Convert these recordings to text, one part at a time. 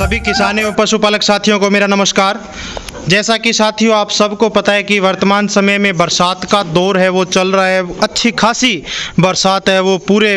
सभी किसान एवं पशुपालक साथियों को मेरा नमस्कार। जैसा कि साथियों आप सबको पता है कि वर्तमान समय में बरसात का दौर है वो चल रहा है। अच्छी खासी बरसात है वो पूरे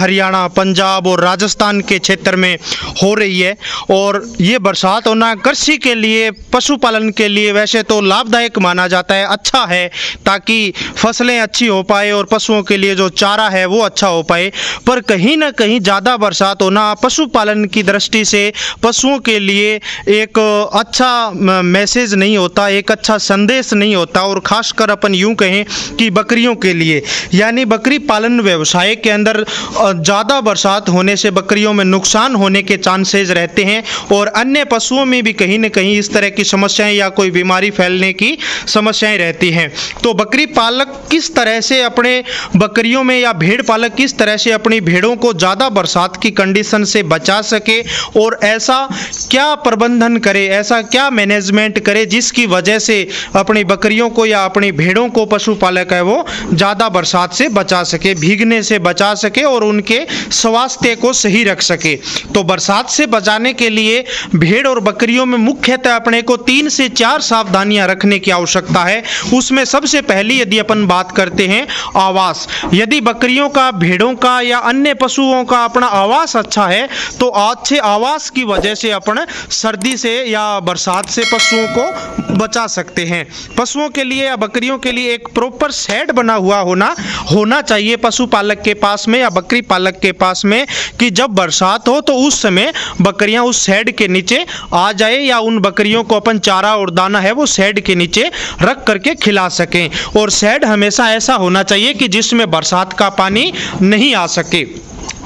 हरियाणा, पंजाब और राजस्थान के क्षेत्र में हो रही है। और ये बरसात होना कृषि के लिए, पशुपालन के लिए वैसे तो लाभदायक माना जाता है, अच्छा है, ताकि फसलें अच्छी हो पाए और पशुओं के लिए जो चारा है वो अच्छा हो पाए। पर कहीं ना कहीं ज़्यादा बरसात होना पशुपालन की दृष्टि से पशुओं के लिए एक अच्छा मैसेज नहीं होता, एक अच्छा संदेश नहीं होता। और खासकर अपन यूं कहें कि बकरियों के लिए, यानी बकरी पालन व्यवसाय के अंदर ज़्यादा बरसात होने से बकरियों में नुकसान होने के चांसेस रहते हैं और अन्य पशुओं में भी कहीं न कहीं इस तरह की समस्याएं या कोई बीमारी फैलने की समस्याएं रहती हैं। तो बकरी पालक किस तरह से अपने बकरियों में या भेड़ पालक किस तरह से अपनी भेड़ों को ज़्यादा बरसात की कंडीशन से बचा सके और ऐसा क्या प्रबंधन करे, ऐसा क्या मैनेजमेंट करे जिसकी वजह से अपनी बकरियों को या अपनी भेड़ों को पशुपालक है वो ज़्यादा बरसात से बचा सके, भीगने से बचा सके और उनके स्वास्थ्य को सही रख सके। तो बरसात से बचाने के लिए भेड़ और बकरियों में मुख्यतः अपने को 3 से 4 सावधानियां रखने की आवश्यकता है। उसमें सबसे पहली यदि अपन बात करते हैं आवास, यदि बकरियों का, भेड़ों का या अन्य पशुओं का अपना आवास अच्छा है तो अच्छे आवास की वजह से अपन सर्दी से या बरसात से पशुओं को बचा सकते हैं। पशुओं के लिए या बकरियों के लिए एक प्रॉपर शेड बना हुआ होना चाहिए पशुपालक के पास में या बकरी पालक के पास में, कि जब बरसात हो तो उस समय बकरियां उस शेड के नीचे आ जाए या उन बकरियों को अपन चारा और दाना है वो शेड के नीचे रख करके खिला सकें। और शेड हमेशा ऐसा होना चाहिए कि जिसमें बरसात का पानी नहीं आ सके।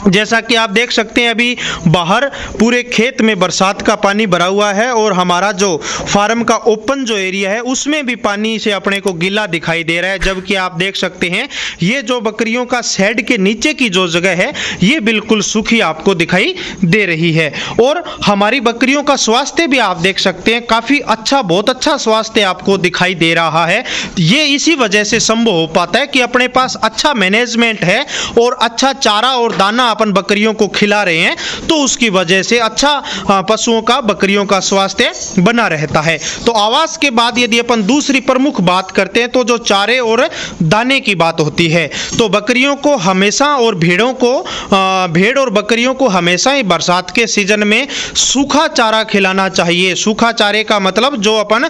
जैसा कि आप देख सकते हैं अभी बाहर पूरे खेत में बरसात का पानी भरा हुआ है और हमारा जो फार्म का ओपन जो एरिया है उसमें भी पानी से अपने को गीला दिखाई दे रहा है। जबकि आप देख सकते हैं ये जो बकरियों का शेड के नीचे की जो जगह है ये बिल्कुल सूखी आपको दिखाई दे रही है। और हमारी बकरियों का स्वास्थ्य भी आप देख सकते हैं काफ़ी अच्छा, बहुत अच्छा स्वास्थ्य आपको दिखाई दे रहा है। ये इसी वजह से संभव हो पाता है कि अपने पास अच्छा मैनेजमेंट है और अच्छा चारा और दाना अपन बकरियों को खिला रहे हैं, तो उसकी वजह से अच्छा पशुओं का, बकरियों का स्वास्थ्य बना रहता है। तो आवास के बाद यदि अपन दूसरी प्रमुख बात करते हैं तो जो चारे और दाने की बात होती है, तो बकरियों को हमेशा और भेड़ और बकरियों को हमेशा ही बरसात के सीजन में सूखा चारा खिलाना चाहिए। सूखा चारे का मतलब जो अपन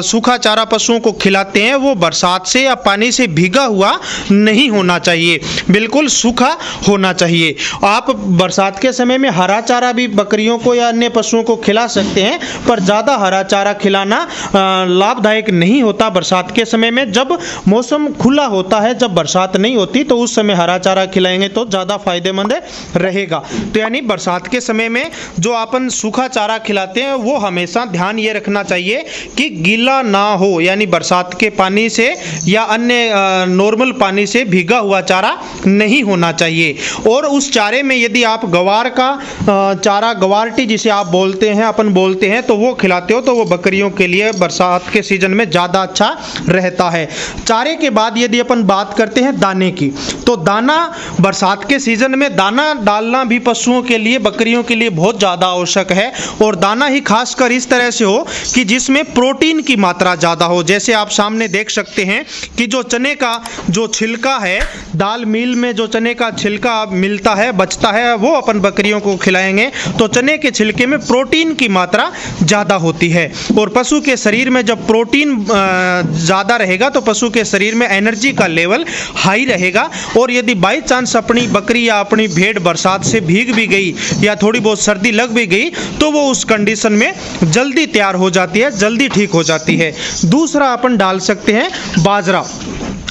सूखा चारा पशुओं को खिलाते हैं वो बरसात से या पानी से भीगा हुआ नहीं होना चाहिए, बिल्कुल सूखा होना चाहिए। आप बरसात के समय में हरा चारा भी बकरियों को या अन्य पशुओं को खिला सकते हैं, पर ज़्यादा हरा चारा खिलाना लाभदायक नहीं होता बरसात के समय में। जब मौसम खुला होता है, जब बरसात नहीं होती, तो उस समय हरा चारा खिलाएंगे तो ज़्यादा फायदेमंद रहेगा। तो यानी बरसात के समय में जो अपन सूखा चारा खिलाते हैं वो हमेशा ध्यान ये रखना चाहिए कि गीला ना हो, यानी बरसात के पानी से या अन्य नॉर्मल पानी से भीगा हुआ चारा नहीं होना चाहिए। और उस चारे में यदि आप गवार का चारा, गवारटी जिसे आप बोलते हैं, अपन बोलते हैं, तो वो खिलाते हो तो वो बकरियों के लिए बरसात के सीजन में ज़्यादा अच्छा रहता है। चारे के बाद यदि अपन बात करते हैं दाने की, तो दाना बरसात के सीजन में दाना डालना भी पशुओं के लिए, बकरियों के लिए बहुत ज़्यादा आवश्यक है। और दाना ही खासकर इस तरह से हो कि जिसमें प्रोटीन की मात्रा ज़्यादा हो। जैसे आप सामने देख सकते हैं कि जो चने का जो छिलका है, दाल मिल में जो चने का छिलका मिलता है, बचता है, वो अपन बकरियों को खिलाएंगे तो चने के छिलके में प्रोटीन की मात्रा ज़्यादा होती है। और पशु के शरीर में जब प्रोटीन ज़्यादा रहेगा तो पशु के शरीर में एनर्जी का लेवल हाई रहेगा। और यदि बाई चांस अपनी बकरी या अपनी भेड़ बरसात से भीग भी गई या थोड़ी बहुत सर्दी लग भी गई तो वो उस कंडीशन में जल्दी तैयार हो जाती है, जल्दी ठीक हो जाती है। दूसरा अपन डाल सकते हैं बाजरा।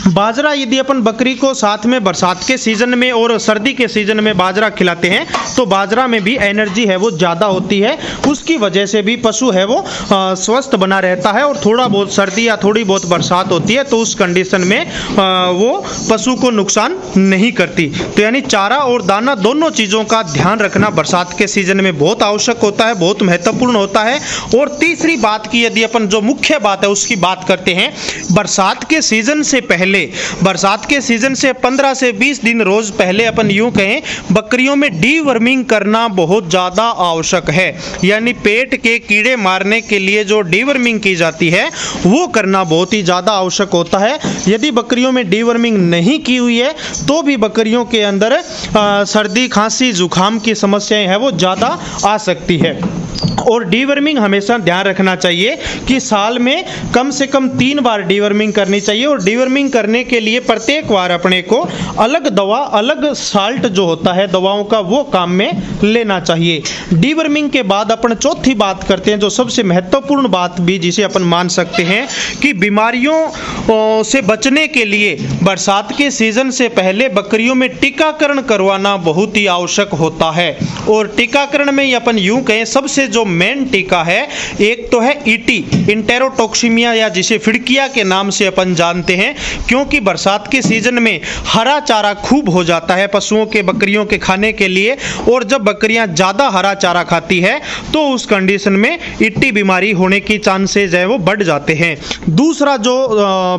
बाजरा यदि अपन बकरी को साथ में बरसात के सीजन में और सर्दी के सीजन में बाजरा खिलाते हैं तो बाजरा में भी एनर्जी है वो ज़्यादा होती है। उसकी वजह से भी पशु है वो स्वस्थ बना रहता है। और थोड़ा बहुत सर्दी या थोड़ी बहुत बरसात होती है तो उस कंडीशन में वो पशु को नुकसान नहीं करती। तो यानी चारा और दाना दोनों चीज़ों का ध्यान रखना बरसात के सीजन में बहुत आवश्यक होता है, बहुत महत्वपूर्ण होता है। और तीसरी बात की यदि अपन जो मुख्य बात है उसकी बात करते हैं, बरसात के सीजन से पहले पहले, बरसात के सीजन से 15 से 20 दिन रोज पहले अपन यूं कहें बकरियों में डीवर्मिंग करना बहुत ज़्यादा आवश्यक है। यानी पेट के कीड़े मारने के लिए जो डीवर्मिंग की जाती है वो करना बहुत ही ज़्यादा आवश्यक होता है। यदि बकरियों में डीवर्मिंग नहीं की हुई है तो भी बकरियों के अंदर सर्दी, खांसी, जुकाम की समस्याएं हैं वो ज़्यादा आ सकती है। और डीवर्मिंग हमेशा ध्यान रखना चाहिए कि साल में कम से कम 3 बार डीवर्मिंग करनी चाहिए। और डीवर्मिंग करने के लिए प्रत्येक बार अपने को अलग दवा, अलग साल्ट जो होता है दवाओं का, वो काम में लेना चाहिए। डीवर्मिंग के बाद अपन चौथी बात करते हैं, जो सबसे महत्वपूर्ण बात भी जिसे अपन मान सकते हैं कि बीमारियों से बचने के लिए बरसात के सीजन से पहले बकरियों में टीकाकरण करवाना बहुत ही आवश्यक होता है। और टीकाकरण में अपन यूं कहें सबसे जो मेन टीका है, एक तो है ईटी, इंटेरोटॉक्सीमिया, या जिसे फिड़किया के नाम से अपन जानते हैं, क्योंकि बरसात के सीजन में हरा चारा खूब हो जाता है पशुओं के, बकरियों के खाने के लिए। और जब बकरियां ज़्यादा हरा चारा खाती है तो उस कंडीशन में ईटी बीमारी होने की चांसेज है वो बढ़ जाते हैं। दूसरा जो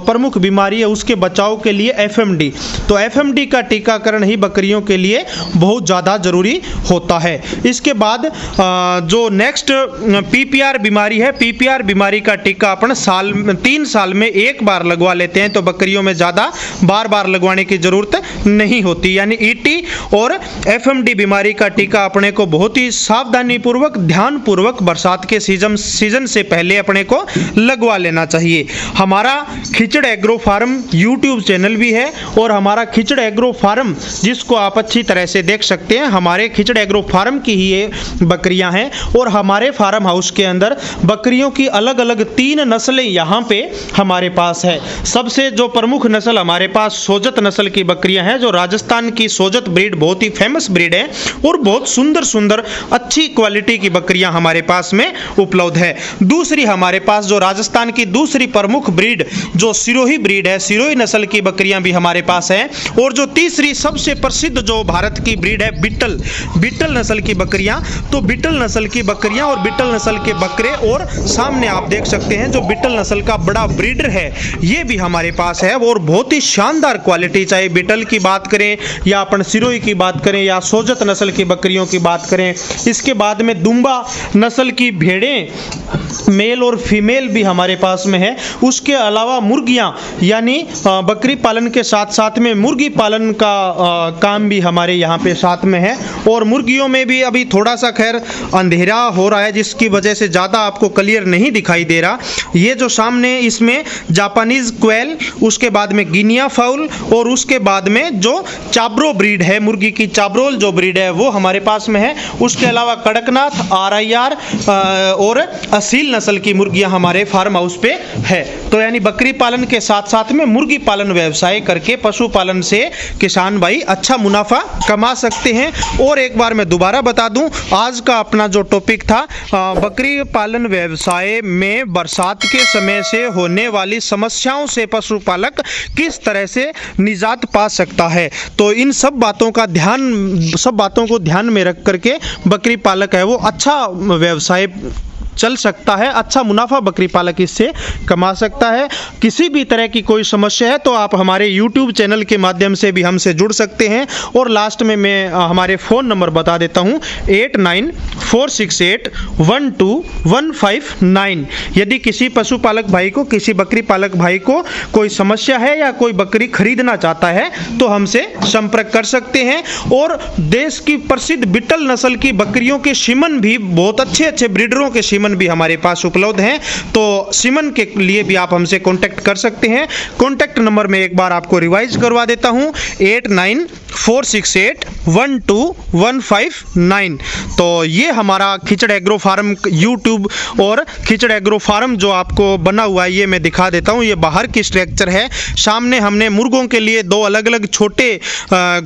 प्रमुख बीमारी है उसके बचाव के लिए एफएमडी, तो एफएमडी का टीकाकरण ही बकरियों के लिए बहुत ज़्यादा ज़रूरी होता है। इसके बाद जो नेक्स्ट पीपीआर बीमारी है, पीपीआर बीमारी का टीका अपन 3 साल में एक बार लगवा लेते हैं, तो बकरियों में ज़्यादा बार बार लगवाने की ज़रूरत नहीं होती। यानी ईटी और एफएमडी बीमारी का टीका अपने को बहुत ही सावधानी पूर्वक, ध्यान पूर्वक बरसात के सीजन से पहले अपने को लगवा लेना चाहिए। हमारा खिचड़ एग्रो फार्म यूट्यूब चैनल भी है और हमारा खिचड़ एग्रो फार्म, जिसको आप अच्छी तरह से देख सकते हैं, हमारे खिचड़ एग्रो फार्म की ही ये बकरियां हैं। और हमारे फार्म हाउस के अंदर बकरियों की अलग अलग 3 नस्लें यहाँ पे हमारे पास है। सबसे जो प्रमुख नस्ल हमारे पास सोजत नस्ल की बकरियां हैं, जो राजस्थान की सोजत ब्रीड बहुत ही फेमस ब्रीड है और बहुत सुंदर सुंदर अच्छी क्वालिटी की बकरियां हमारे पास में उपलब्ध है। दूसरी हमारे पास जो राजस्थान की दूसरी प्रमुख ब्रीड जो सिरोही ब्रीड है, सिरोही नस्ल की बकरियां भी हमारे पास है। और जो तीसरी सबसे प्रसिद्ध जो भारत की ब्रीड है बीटल नस्ल की बकरियां, तो बीटल नस्ल की बकरियां और बीटल नस्ल के बकरे, और सामने आप देख सकते हैं जो बीटल नस्ल का बड़ा ब्रीडर है ये भी हमारे पास है। और बहुत ही शानदार क्वालिटी, चाहे बीटल की बात करें या अपन सिरोही की बात करें या सोजत नस्ल की बकरियों की बात करें। इसके बाद में दुम्बा नस्ल की भेड़ें, मेल और फीमेल भी हमारे पास में है। उसके अलावा मुर्गियां, यानी बकरी पालन के साथ साथ में मुर्गी पालन का काम भी हमारे यहाँ पे साथ में है। और मुर्गियों में भी अभी थोड़ा सा खैर अंधेरा हो रहा है, जिसकी वजह से ज़्यादा आपको क्लियर नहीं दिखाई दे रहा। ये जो सामने इसमें जापानीज क्वेल, उसके बाद में गिनिया फाउल, और उसके बाद में जो चाब्रो ब्रीड है, मुर्गी की चाब्रोल जो ब्रीड है वो हमारे पास में है। उसके अलावा कड़कनाथ, RIR और असील नस्ल की मुर्गियां हमारे फार्म हाउस पे है। तो यानी बकरी पालन के साथ साथ में मुर्गी पालन व्यवसाय करके पशुपालन से किसान भाई अच्छा मुनाफा कमा सकते हैं। और एक बार मैं दोबारा बता दूं, आज का अपना जो टॉपिक था बकरी पालन व्यवसाय में बरसात के समय से होने वाली समस्याओं से पशुपालक किस तरह से निजात पा सकता है। तो इन सब बातों को ध्यान में रख करके बकरी पालक है वो अच्छा व्यवसाय चल सकता है, अच्छा मुनाफा बकरी पालक इससे कमा सकता है। किसी भी तरह की कोई समस्या है तो आप हमारे YouTube चैनल के माध्यम से भी हमसे जुड़ सकते हैं। और लास्ट में मैं हमारे फ़ोन नंबर बता देता हूँ 8946812159। यदि किसी पशुपालक भाई को, किसी बकरी पालक भाई को कोई समस्या है या कोई बकरी खरीदना चाहता है तो हमसे संपर्क कर सकते हैं। और देश की प्रसिद्ध बीटल नस्ल की बकरियों के सीमन भी, बहुत अच्छे ब्रीडरों के सीमन भी हमारे पास उपलब्ध हैं। तो सीमन के लिए भी आप हमसे कांटेक्ट कर सकते हैं। कांटेक्ट नंबर में एक बार आपको रिवाइज करवा देता हूं 8946812159। तो ये हमारा खिचड़ एग्रो फार्म यूट्यूब और खिचड़ एग्रो फार्म जो आपको बना हुआ है ये मैं दिखा देता हूँ। ये बाहर की स्ट्रक्चर है। सामने हमने मुर्गों के लिए 2 अलग अलग छोटे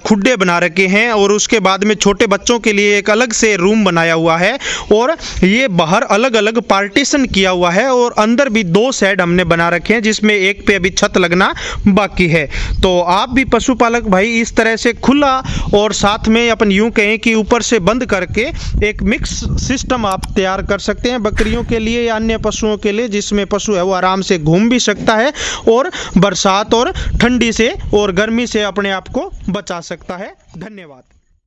खुड्डे बना रखे हैं और उसके बाद में छोटे बच्चों के लिए एक अलग से रूम बनाया हुआ है। और ये बाहर अलग अलग अलग पार्टीशन किया हुआ है और अंदर भी 2 शेड हमने बना रखे हैं, जिसमें एक पे अभी छत लगना बाकी है। तो आप भी पशुपालक भाई इस तरह से खुला और साथ में अपन यूं कहें कि ऊपर से बंद करके एक मिक्स सिस्टम आप तैयार कर सकते हैं बकरियों के लिए या अन्य पशुओं के लिए, जिसमें पशु है वो आराम से घूम भी सकता है और बरसात और ठंडी से और गर्मी से अपने आप को बचा सकता है। धन्यवाद।